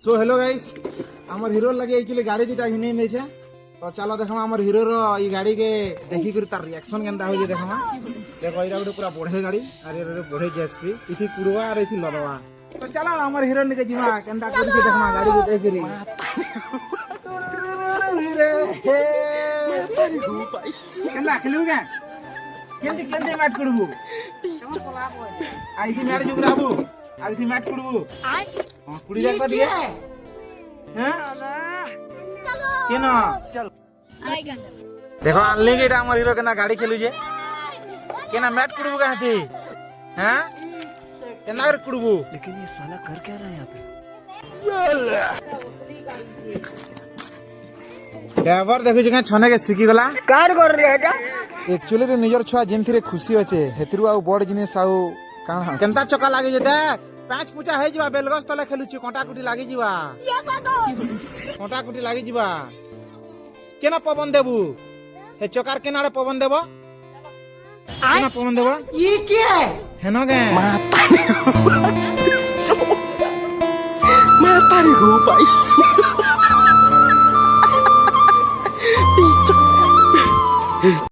So hello guys, আমার হিরোর লাগে এইচুয়ালি গাড়ি দুটা ঘিনে নেছে। তো চলো দেখো আমার হিরোর এই গাড়ি কে দেখি করে তার রিয়াকশন কেনতা হইছে দেখো। দেখো এটা গোটে পুরা বড়ে গাড়ি আর এর বড়ে জেসপি ইথি কুড়বা আর ইথি লদবা। তো চলো আমার হিরো নিকে জিমা কেনতা করিছে দেখো গাড়ি কে দেখি। কেনতা খেলিবু কে কেনতি কেনতি ম্যাচ করবু আইতি ম্যাচ জুগরাবু আইতি ম্যাচ করবু কুড়ি দেখবা দিয়ে হ্যাঁ কেন দেখো আনলি এটা আমার হিরো কেনা গাড়ি খেলুছে কেনা ম্যাচ করবু কাহাতি হ্যাঁ কেনা করে করবু लेकिन ये साला कर क्या रहा है यहाँ पे? ড্রাইভার দেখুছি কেন ছনেকে শিখি গলা कार कर रहे हैं क्या? একচুয়ালি রে নিজর ছুয়া যেমথিরে খুশি আছে হেতিরু আউ বড় জিনিস আউ কাଣା কেনতা চকা লাগি যে দেখ পাঁচ পুচা হয়ে যাবা বেলগছ তলে খেলুছি কটাকুটি লাগি যাবা কটাকুটি লাগি যাবা কেন পবন দেবু হে চকার কেনারে পবন দেব কেন পবন দেব ये क्या है? হেন গে मैं तारी हूँ भाई